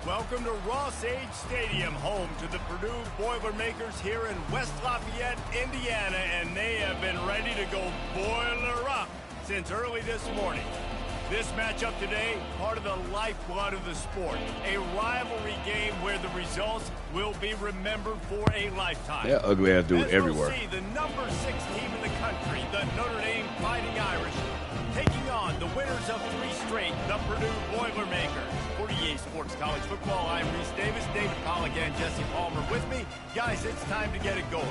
Welcome to Ross-Age Stadium, home to the Purdue Boilermakers here in West Lafayette, Indiana, and they have been ready to go boiler up since early this morning. This matchup today, part of the lifeblood of the sport, a rivalry game where the results will be remembered for a lifetime. Yeah, ugly ass dude everywhere. We'll see the number 6 team in the country, the Notre Dame Fighting Irish, taking on the winners of 3 straight, the Purdue Boilermakers. For EA Sports College Football, I'm Reese Davis, David Pollack, and Jesse Palmer with me. Guys, it's time to get it going.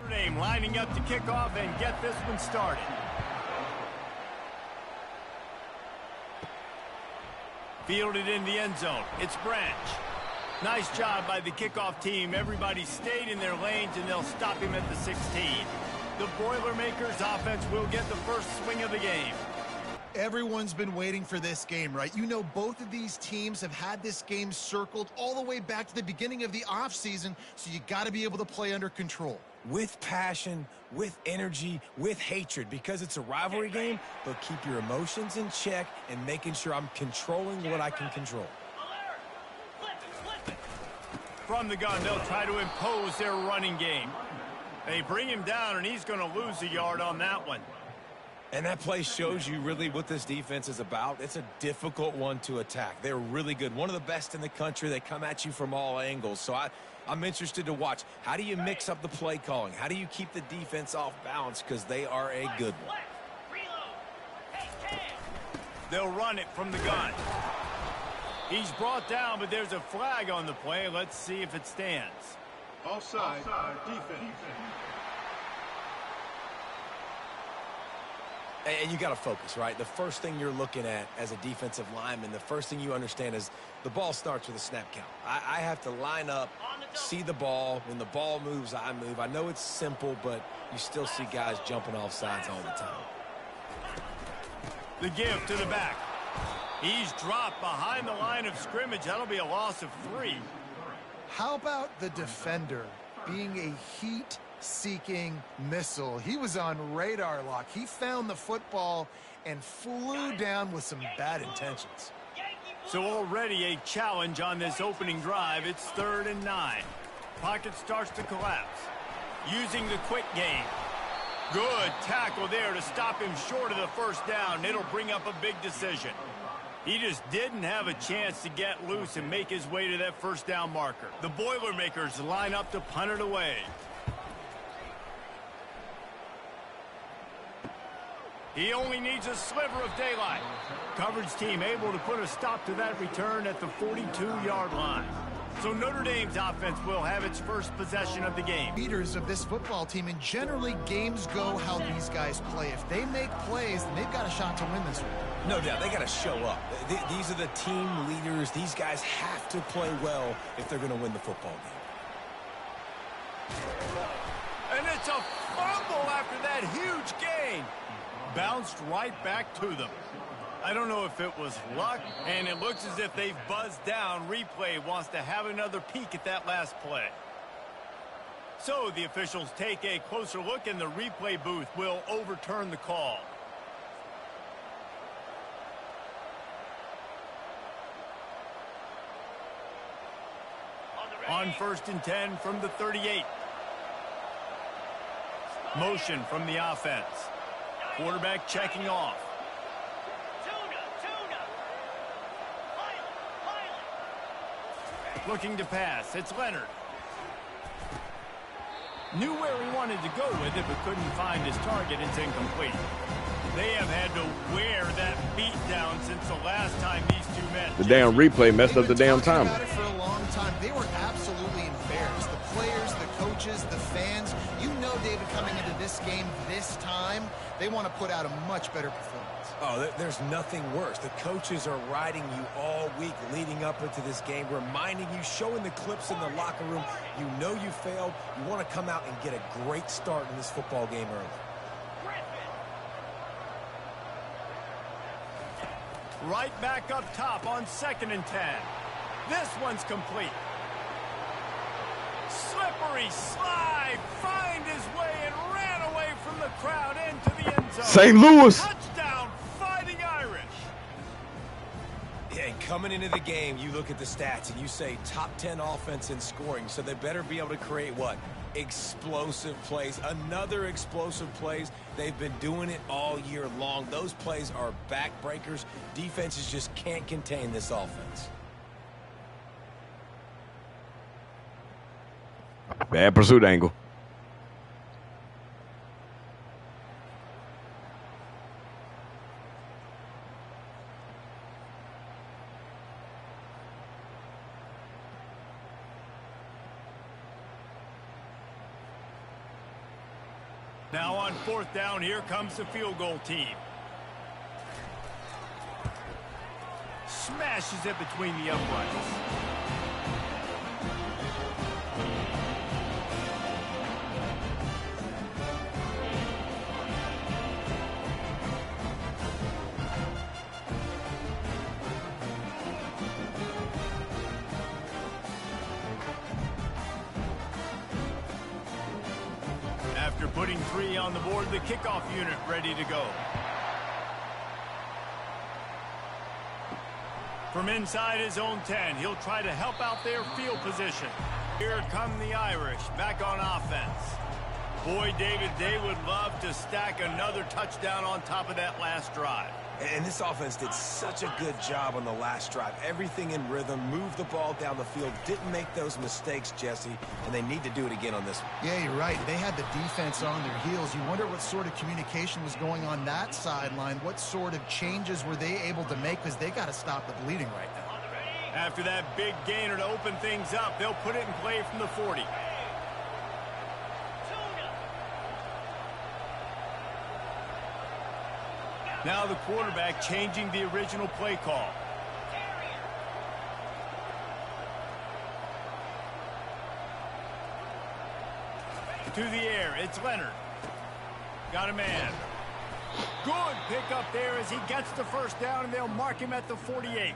Notre Dame lining up to kick off and get this one started. Fielded in the end zone. It's Branch. Nice job by the kickoff team. Everybody stayed in their lanes, and they'll stop him at the 16. The Boilermakers offense will get the first swing of the game. Everyone's been waiting for this game, right? You know, both of these teams have had this game circled all the way back to the beginning of the offseason, so you got to be able to play under control. With passion, with energy, with hatred, because it's a rivalry game, but keep your emotions in check and making sure I'm controlling what I can control. From the gun, they'll try to impose their running game. They bring him down, and he's going to lose a yard on that one. And that play shows you really what this defense is about. It's a difficult one to attack. They're really good. One of the best in the country. They come at you from all angles. So I'm interested to watch. How do you mix up the play calling? How do you keep the defense off balance? Because they are a good one. They'll run it from the gun. He's brought down, but there's a flag on the play. Let's see if it stands. Offside, defense. And you got to focus, right? The first thing you're looking at as a defensive lineman, the first thing you understand is the ball starts with a snap count. I have to line up, see the ball. When the ball moves, I move. I know it's simple, but you still see guys jumping off sides all the time. The give to the back. He's dropped behind the line of scrimmage. That'll be a loss of 3. How about the defender being a heat-seeking missile? He was on radar lock. He found the football and flew down with some bad intentions. So already a challenge on this opening drive. It's 3rd and 9. Pocket starts to collapse. Using the quick game. Good tackle there to stop him short of the first down. It'll bring up a big decision. He just didn't have a chance to get loose and make his way to that first down marker. The Boilermakers line up to punt it away. He only needs a sliver of daylight. Coverage team able to put a stop to that return at the 42-yard line. So Notre Dame's offense will have its first possession of the game. Leaders of this football team, and generally games go how these guys play. If they make plays, then they've got a shot to win this one. No doubt, they got to show up. These are the team leaders. These guys have to play well if they're going to win the football game. And it's a fumble after that huge gain. Bounced right back to them. I don't know if it was luck, and it looks as if they've buzzed down. Replay wants to have another peek at that last play. So the officials take a closer look, and the replay booth will overturn the call. On 1st and 10 from the 38. Motion from the offense. Quarterback checking off. Looking to pass. It's Leonard. Knew where he wanted to go with it, but couldn't find his target. It's incomplete. They have had to wear that beat down since the last time these two met. The damn replay messed up the damn timing. About it for a long time. They were absolutely embarrassed. The players, the coaches, the fans. You know, David, coming into this game this time, they want to put out a much better performance. Oh, there's nothing worse. The coaches are riding you all week leading up into this game, reminding you, showing the clips in the locker room. You know you failed. You want to come out and get a great start in this football game early. Right back up top on 2nd and 10. This one's complete. slippery slide, find his way and ran away from the crowd into the end zone. St. Louis. Touchdown, Fighting Irish. Yeah, and coming into the game, you look at the stats and you say top 10 offense in scoring, so they better be able to create what? Explosive plays. Another explosive plays. They've been doing it all year long. Those plays are backbreakers. Defenses just can't contain this offense. Bad pursuit angle. Now on 4th down, here comes the field goal team. Smashes it between the uprights. After putting 3 on the board, the kickoff unit ready to go. From inside his own 10, he'll try to help out their field position. Here come the Irish back on offense. Boy, David, they would love to stack another touchdown on top of that last drive. And this offense did such a good job on the last drive. Everything in rhythm, moved the ball down the field, didn't make those mistakes, Jesse, and they need to do it again on this one. Yeah, you're right. They had the defense on their heels. You wonder what sort of communication was going on that sideline. What sort of changes were they able to make, because they got to stop the bleeding right now. After that big gainer to open things up, they'll put it in play from the 40. Now the quarterback changing the original play call. To the air, it's Leonard. Got a man. Good pickup there as he gets the first down, and they'll mark him at the 48.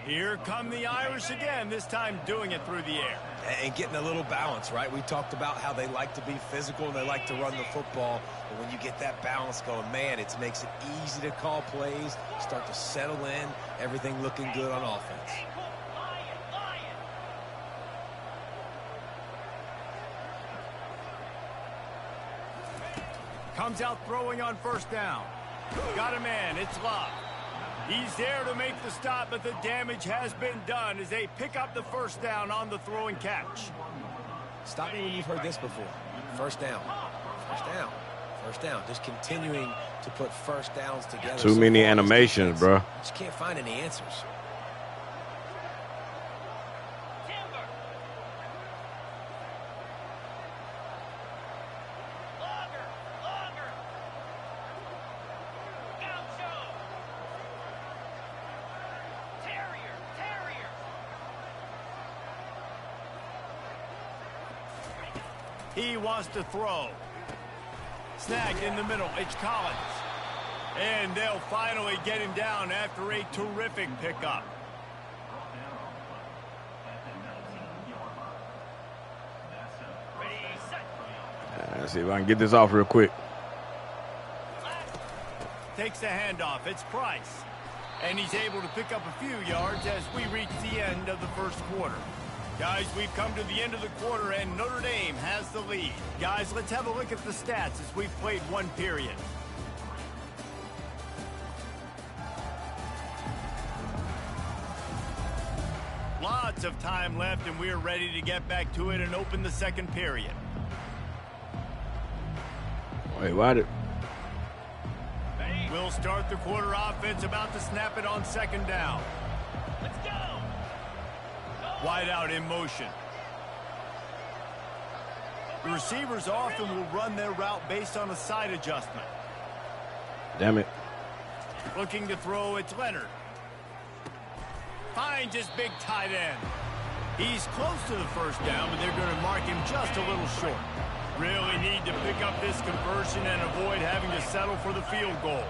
Here come the Irish again, this time doing it through the air. And getting a little balance, right? We talked about how they like to be physical and they like to run the football. But when you get that balance going, man, it makes it easy to call plays, start to settle in, everything looking good on offense. Comes out throwing on 1st down. Got a man, it's Love. He's there to make the stop, but the damage has been done as they pick up the 1st down on the throw and catch. Stop me when you've heard this before. 1st down. 1st down. 1st down. Just continuing to put 1st downs together. Too many animations, bro. Just can't find any answers. He wants to throw. Snagged in the middle. It's Collins. And they'll finally get him down after a terrific pickup. Let's see if I can get this off real quick. Takes the handoff. It's Price. And he's able to pick up a few yards as we reach the end of the 1st quarter. Guys, we've come to the end of the quarter, and Notre Dame has the lead. Guys, let's have a look at the stats as we've played 1 period. Lots of time left, and we're ready to get back to it and open the 2nd period. Wait, why did... We'll start the quarter offense, about to snap it on 2nd down. Let's go! Wide out in motion. The receivers often will run their route based on a side adjustment. Damn it. Looking to throw, it's Leonard. Finds his big tight end. He's close to the 1st down, but they're going to mark him just a little short. Really need to pick up this conversion and avoid having to settle for the field goal.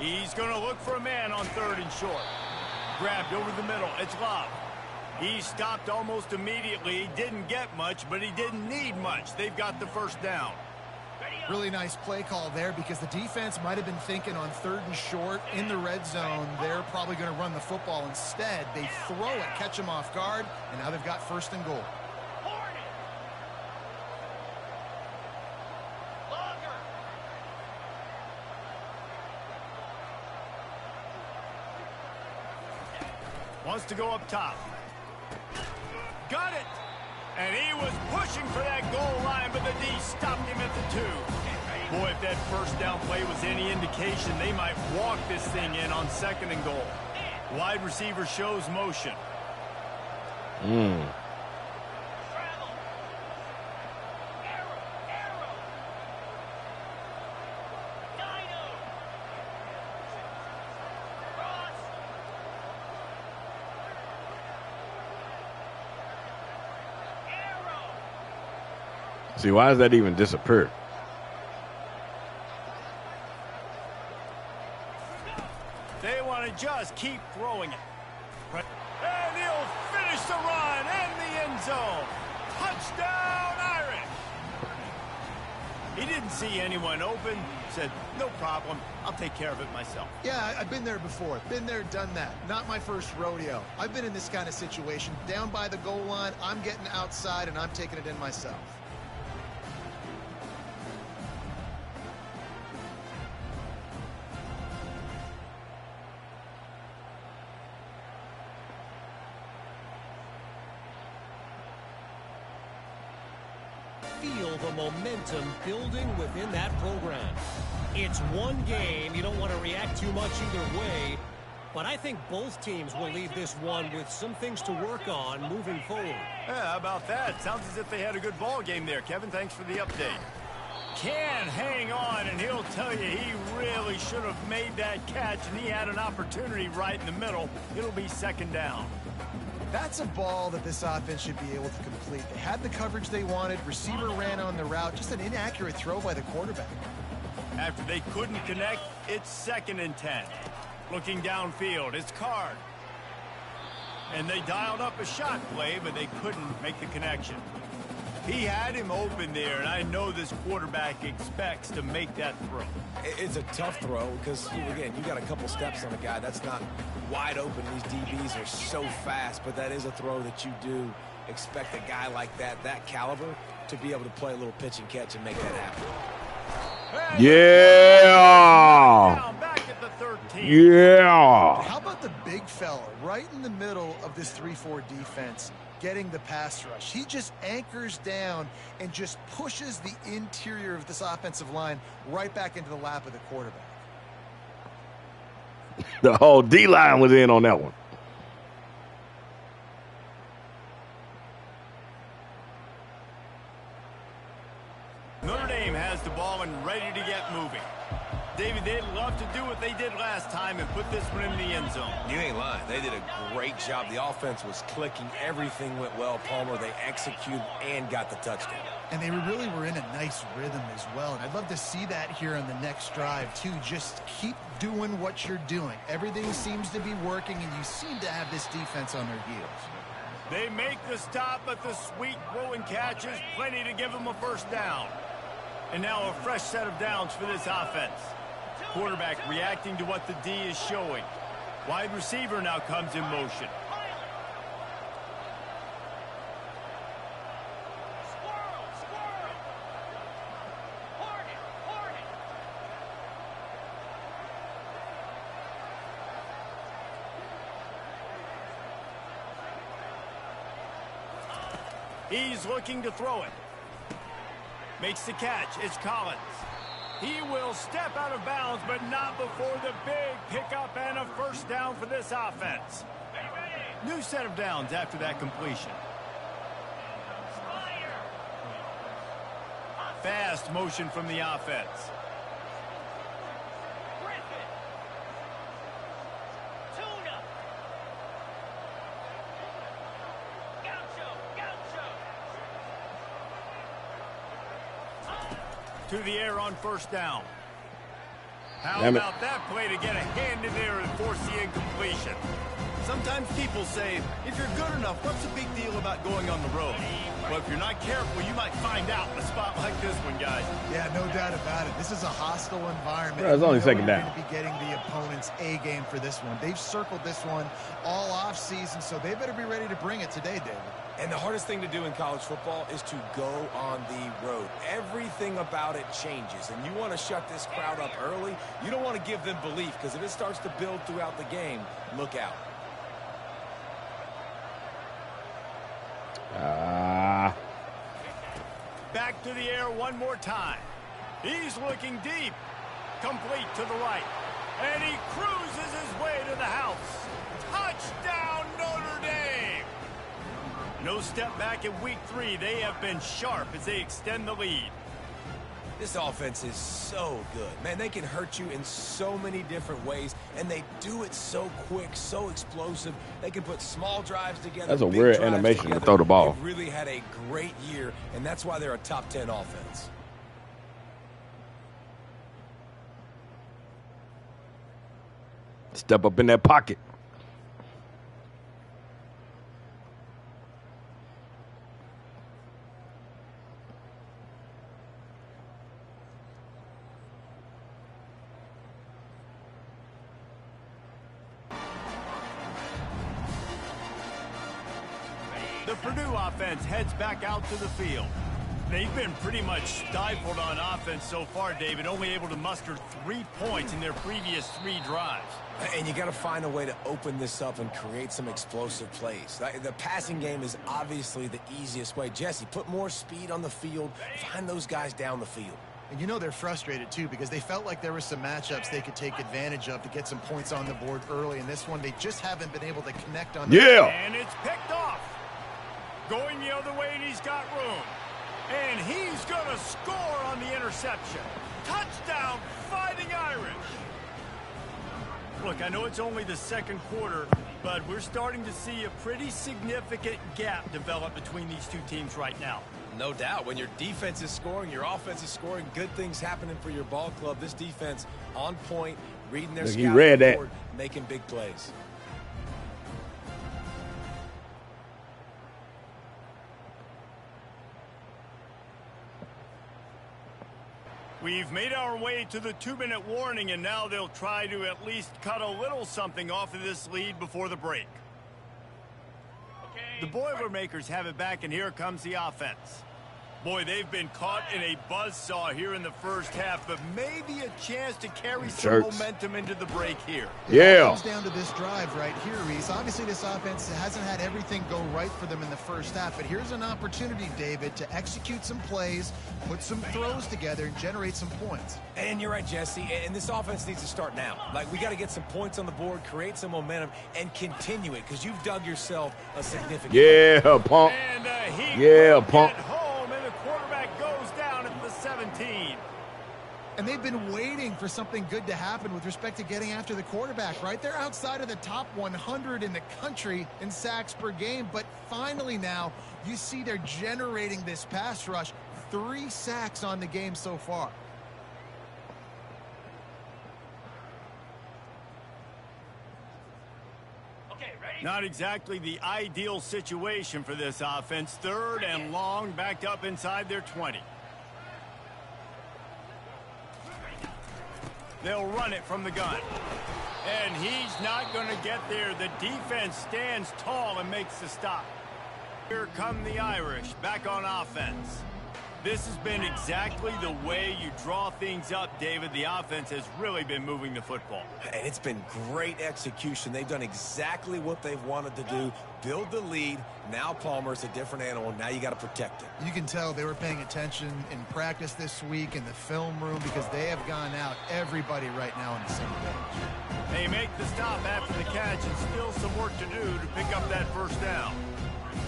He's going to look for a man on 3rd and short. Grabbed over the middle. It's Love. He stopped almost immediately. He didn't get much, but he didn't need much. They've got the first down. Really nice play call there because the defense might have been thinking on 3rd and short in the red zone. They're probably going to run the football instead. They throw it, catch them off guard, and now they've got 1st and goal. Wants to go up top. Got it! And he was pushing for that goal line, but the D stopped him at the 2. Boy, if that first down play was any indication, they might walk this thing in on 2nd and goal. Wide receiver shows motion. See, why does that even disappear? They want to just keep throwing it. And he'll finish the run in the end zone. Touchdown, Irish. He didn't see anyone open. Said, no problem. I'll take care of it myself. Yeah, I've been there before. Been there, done that. Not my first rodeo. I've been in this kind of situation. Down by the goal line, I'm getting outside, and I'm taking it in myself. Feel the momentum building within that program. It's one game. You don't want to react too much either way, but I think both teams will leave this one with some things to work on moving forward. Yeah, how about that? Sounds as if they had a good ball game there. Kevin, thanks for the update. Can hang on, and he'll tell you he really should have made that catch, and he had an opportunity right in the middle. It'll be 2nd down. That's a ball that this offense should be able to complete. They had the coverage they wanted. Receiver ran on the route. Just an inaccurate throw by the quarterback. After they couldn't connect, it's 2nd and 10. Looking downfield, it's Card. And they dialed up a shot play, but they couldn't make the connection. He had him open there, and I know this quarterback expects to make that throw. It's a tough throw because, again, you got a couple steps on a guy. That's not wide open. These DBs are so fast, but that is a throw that you do expect a guy like that caliber, to be able to play a little pitch and catch and make that happen. Yeah! Back at the 13. Yeah! How about the big fella right in the middle of this 3-4 defense getting the pass rush? He just anchors down and just pushes the interior of this offensive line right back into the lap of the quarterback. The whole D-line was in on that one. Notre Dame has the ball and ready to get moving. David, they'd love to do what they did last time and put this one in the end zone. You ain't lying. They did a great job. The offense was clicking. Everything went well, Palmer. They executed and got the touchdown. And they really were in a nice rhythm as well. And I'd love to see that here on the next drive, too. Just keep doing what you're doing. Everything seems to be working, and you seem to have this defense on their heels. They make the stop, but the sweet throw and catch is plenty to give them a first down. And now a fresh set of downs for this offense. Quarterback reacting to what the D is showing. Wide receiver now comes in motion. He's looking to throw it. Makes the catch. It's Collins. He will step out of bounds, but not before the big pickup and a first down for this offense. New set of downs after that completion. Fast motion from the offense. To the air on first down. How Damn it. about that play to get a hand in there and force the incompletion? Sometimes people say, if you're good enough, what's the big deal about going on the road? Well, if you're not careful, you might find out in a spot like this one, guys. Yeah, no doubt about it. This is a hostile environment. Bro, it's only second You're down. going to be getting the opponent's A game for this one. They've circled this one all off season, so they better be ready to bring it today, David. And the hardest thing to do in college football is to go on the road. Everything about it changes, and you want to shut this crowd up early. You don't want to give them belief, because if it starts to build throughout the game, look out. Back to the air one more time. He's looking deep. Complete to the right. And he cruises his way to the house. Touchdown, Notre Dame! No step back in week 3. They have been sharp as they extend the lead. This offense is so good. Man, they can hurt you in so many different ways, and they do it so quick, so explosive. They can put small drives together. That's a big weird drives animation to together. throw the ball. They've really had a great year, and that's why they're a top 10 offense. Step up in that pocket. The Purdue offense heads back out to the field. They've been pretty much stifled on offense so far, David, only able to muster 3 points in their previous 3 drives. And you got to find a way to open this up and create some explosive plays. The passing game is obviously the easiest way. Jesse, put more speed on the field. Find those guys down the field. And you know they're frustrated, too, because they felt like there were some matchups they could take advantage of to get some points on the board early. In this one, they just haven't been able to connect on the Yeah. And it's picked off. Going the other way, and he's got room. And he's going to score on the interception. Touchdown, Fighting Irish. Look, I know it's only the second quarter, but we're starting to see a pretty significant gap develop between these two teams right now. No doubt. When your defense is scoring, your offense is scoring, good things happening for your ball club. This defense on point, reading their Look, he scouting read that. report, making big plays. We've made our way to the 2-minute warning, and now they'll try to at least cut a little something off of this lead before the break. The Boilermakers have it back, and here comes the offense. Boy, they've been caught in a buzzsaw here in the first half, but maybe a chance to carry some momentum into the break here. It all comes down to this drive right here, Reese. Obviously, this offense hasn't had everything go right for them in the first half, but here's an opportunity, David, to execute some plays, put some throws together, and generate some points. And you're right, Jesse, and this offense needs to start now. Like, we got to get some points on the board, create some momentum, and continue it, because you've dug yourself a significant... Yeah, punk. And yeah, punk. Home, and the quarterback goes down at the 17. And they've been waiting for something good to happen with respect to getting after the quarterback, right? They're outside of the top 100 in the country in sacks per game, but finally now you see they're generating this pass rush. 3 sacks on the game so far. Not exactly the ideal situation for this offense. 3rd and long, backed up inside their 20. They'll run it from the gun. And he's not going to get there. The defense stands tall and makes the stop. Here come the Irish back on offense. This has been exactly the way you draw things up, David. The offense has really been moving the football. And it's been great execution. They've done exactly what they've wanted to do. Build the lead. Now Palmer's a different animal. Now you got to protect it. You can tell they were paying attention in practice this week in the film room because they have gone out everybody right now on the same page. They make the stop after the catch and still some work to do to pick up that first down.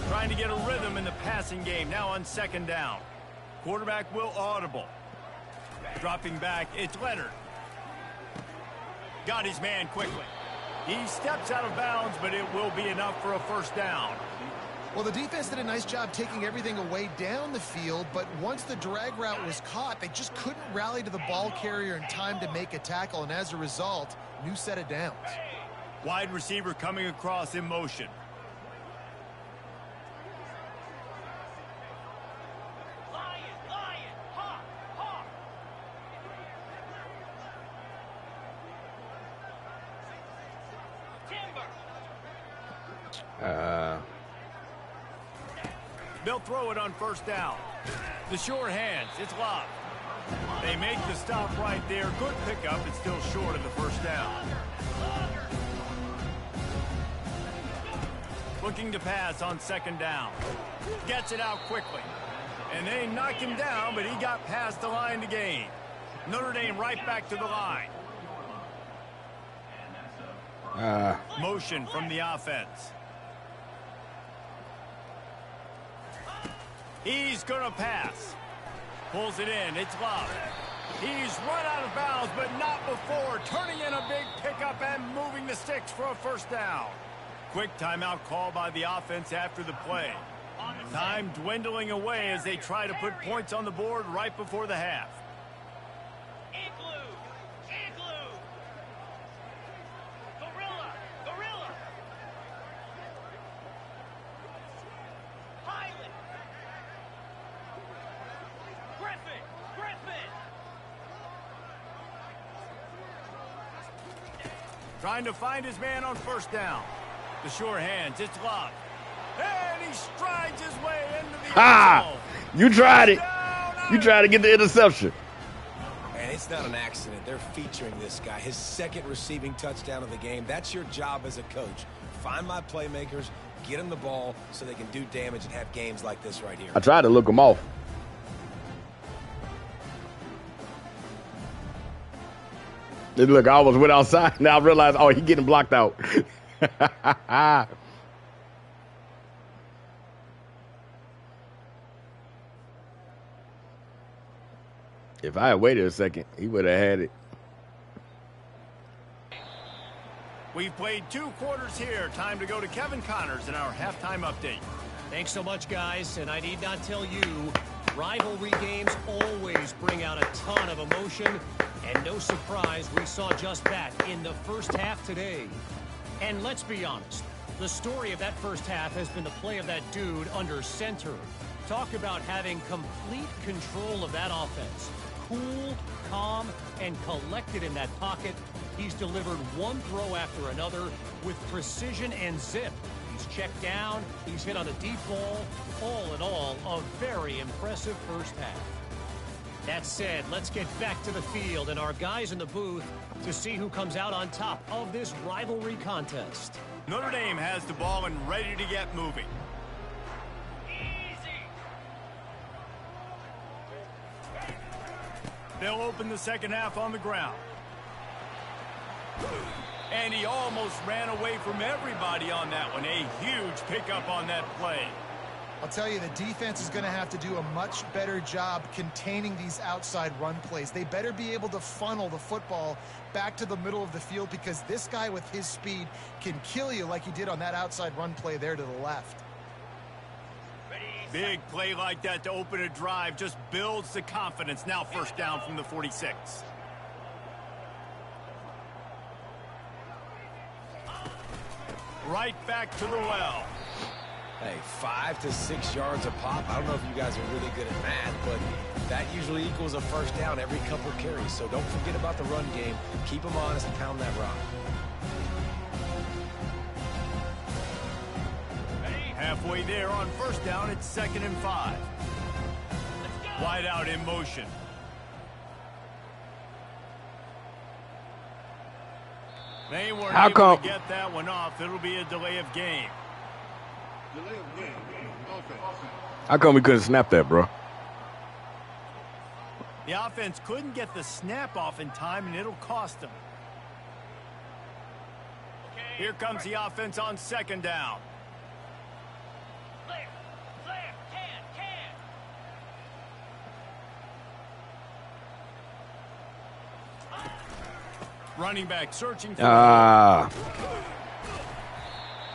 Trying to get a rhythm in the passing game now on 2nd down. Quarterback will audible. Dropping back, it's Leonard. Got his man quickly. He steps out of bounds, but it will be enough for a first down. Well, the defense did a nice job taking everything away down the field, but once the drag route was caught, they just couldn't rally to the ball carrier in time to make a tackle, and as a result, new set of downs. Wide receiver coming across in motion. They'll throw it on first down. The short hands, it's locked. They make the stop right there. Good pickup. It's still short of the first down. Looking to pass on second down. Gets it out quickly. And they knock him down, but he got past the line to gain. Notre Dame right back to the line. Motion from the offense. He's going to pass. Pulls it in. It's Love. He's run out of bounds, but not before. Turning in a big pickup and moving the sticks for a first down. Quick timeout call by the offense after the play. Time dwindling away as they try to put points on the board right before the half. Trying to find his man on first down. The sure hands, it's Love. And he strides his way into the end zone. You tried it. You tried to get the interception. And it's not an accident. They're featuring this guy. His second receiving touchdown of the game. That's your job as a coach. Find my playmakers, get them the ball so they can do damage and have games like this right here. I tried to look him off. Look, I almost went outside. Now I realize, oh, he's getting blocked out. If I had waited a second, he would have had it. We've played 2 quarters here. Time to go to Kevin Connors in our halftime update. Thanks so much, guys. And I need not tell you, rivalry games always bring out a ton of emotion. And no surprise, we saw just that in the first half today. And let's be honest, the story of that first half has been the play of that dude under center. Talk about having complete control of that offense. Cool, calm, and collected in that pocket. He's delivered one throw after another with precision and zip. He's checked down, he's hit on a deep ball. All in all, a very impressive first half. That said, let's get back to the field and our guys in the booth to see who comes out on top of this rivalry contest. Notre Dame has the ball and ready to get moving. They'll open the second half on the ground. And he almost ran away from everybody on that one. A huge pickup on that play. I'll tell you, the defense is going to have to do a much better job containing these outside run plays. They better be able to funnel the football back to the middle of the field because this guy with his speed can kill you like he did on that outside run play there to the left. Big play like that to open a drive just builds the confidence. Now first down from the 46. Right back to the well. Hey, 5 to 6 yards a pop. I don't know if you guys are really good at math, but that usually equals a first down every couple carries. So don't forget about the run game. Keep them honest and pound that rock. Halfway there on first down, it's 2nd and 5. Wide out in motion. They weren't able to get that one off. It'll be a delay of game. Delay of game. Offense. How come we couldn't snap that, bro? The offense couldn't get the snap off in time, and it'll cost them. Here comes the offense on 2nd down. Running back searching for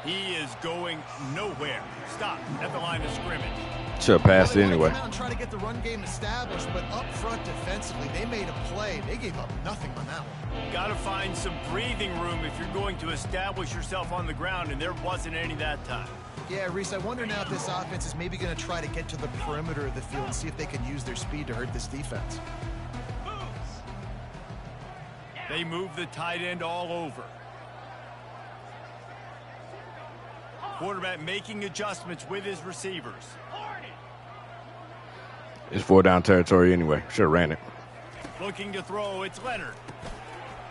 He is going nowhere. Stop at the line of scrimmage. Should have passed it anyway. Come out and try to get the run game established, but up front defensively, they made a play. They gave up nothing on that one. Got to find some breathing room if you're going to establish yourself on the ground, and there wasn't any that time. Yeah, Reese, I wonder now if this offense is maybe going to try to get to the perimeter of the field and see if they can use their speed to hurt this defense. They move the tight end all over. Quarterback making adjustments with his receivers. It's 4-down territory anyway. Should have ran it. Looking to throw, it's Leonard.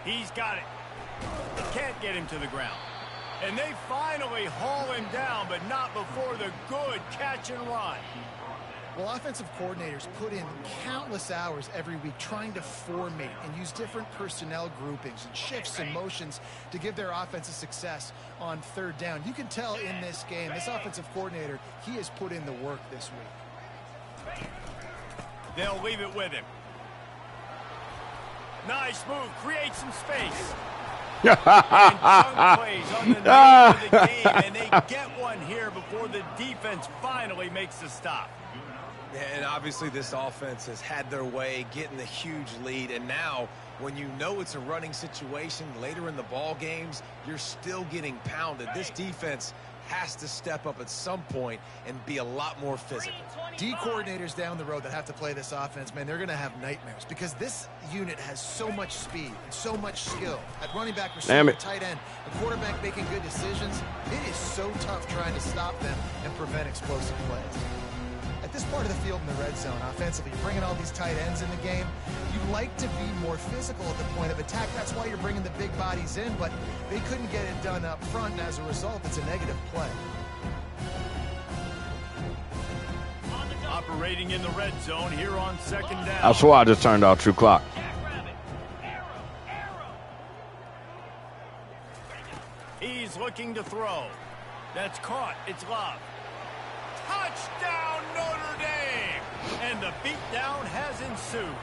He's got it. Can't get him to the ground. And they finally haul him down, but not before the good catch and run. Well, offensive coordinators put in countless hours every week trying to formate and use different personnel groupings and shifts and motions to give their offensive success on third down. You can tell in this game, this offensive coordinator, he has put in the work this week. They'll leave it with him. Nice move, create some space. And chunk plays on the name of the game, and they get one here before the defense finally makes the stop. And obviously this offense has had their way getting the huge lead, and now when you know it's a running situation later in the ball games, you're still getting pounded. This defense has to step up at some point and be a lot more physical. D coordinators down the road that have to play this offense, man, they're going to have nightmares because this unit has so much speed and so much skill at running back, receiver, tight end, a quarterback making good decisions. It is so tough trying to stop them and prevent explosive plays. At this part of the field in the red zone, offensively, you're bringing all these tight ends in the game. You like to be more physical at the point of attack. That's why you're bringing the big bodies in, but they couldn't get it done up front, and as a result, it's a negative play. Operating in the red zone here on second down. I swear I just turned off True Clock. He's looking to throw. That's caught. It's Love. Touchdown, Notre Dame! And the beatdown has ensued.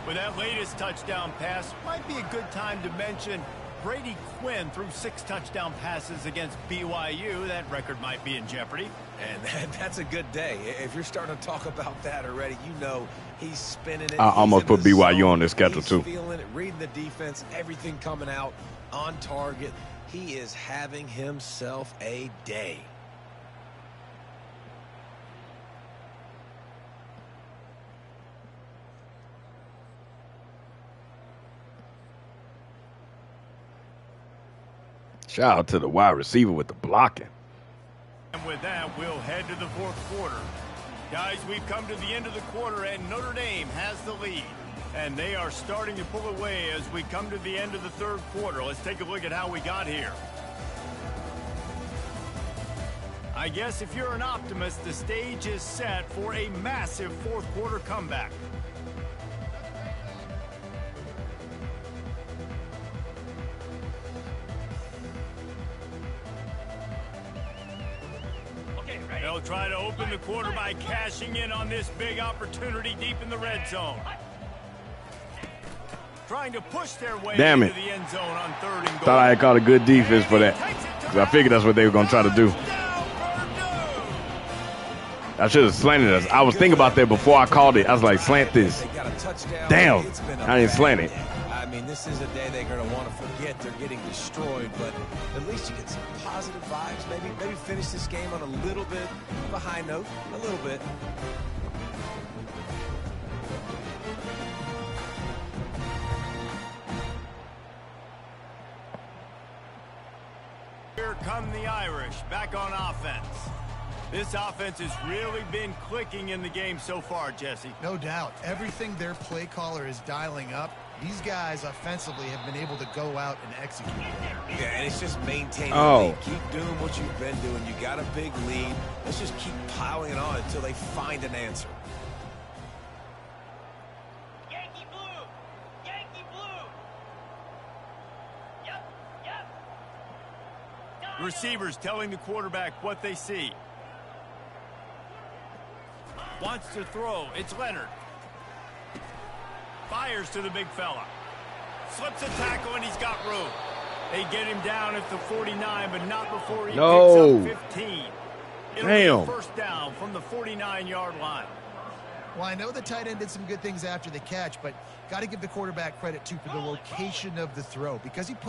With that latest touchdown pass, might be a good time to mention Brady Quinn threw 6 touchdown passes against BYU. That record might be in jeopardy. And that's a good day. If you're starting to talk about that already, you know he's spinning it. I almost put BYU on this schedule, too. He's feeling it, reading the defense, everything coming out on target. He is having himself a day. Shout out to the wide receiver with the blocking. And with that, we'll head to the fourth quarter. Guys, we've come to the end of the quarter, and Notre Dame has the lead. And they are starting to pull away as we come to the end of the third quarter. Let's take a look at how we got here. I guess if you're an optimist, the stage is set for a massive fourth quarter comeback. They'll try to open the quarter by cashing in on this big opportunity deep in the red zone. Trying to push their way into the end zone on third and goal. Thought I had called a good defense for that. Because I figured that's what they were going to try to do. I should have slanted us. I was thinking about that before I called it. I was like, slant this. Damn. I didn't slant it. I mean, this is a day they're going to want to forget. They're getting destroyed, but at least you get some positive vibes. Maybe finish this game on a little bit of a high note, a little bit. Here come the Irish back on offense. This offense has really been clicking in the game so far, Jesse. No doubt. Everything their play caller is dialing up, these guys offensively have been able to go out and execute. Yeah, and it's just maintaining the lead. Keep doing what you've been doing. You got a big lead. Let's just keep piling it on until they find an answer. Yankee blue! Yankee blue! Yep. Receivers telling the quarterback what they see. Wants to throw. It's Leonard. Fires to the big fella. Slips a tackle, and he's got room. They get him down at the 49, but not before he No. picks up 15. It'll Damn. be a first down from the 49-yard line. Well, I know the tight end did some good things after the catch, but got to give the quarterback credit, too, for the location of the throw because he put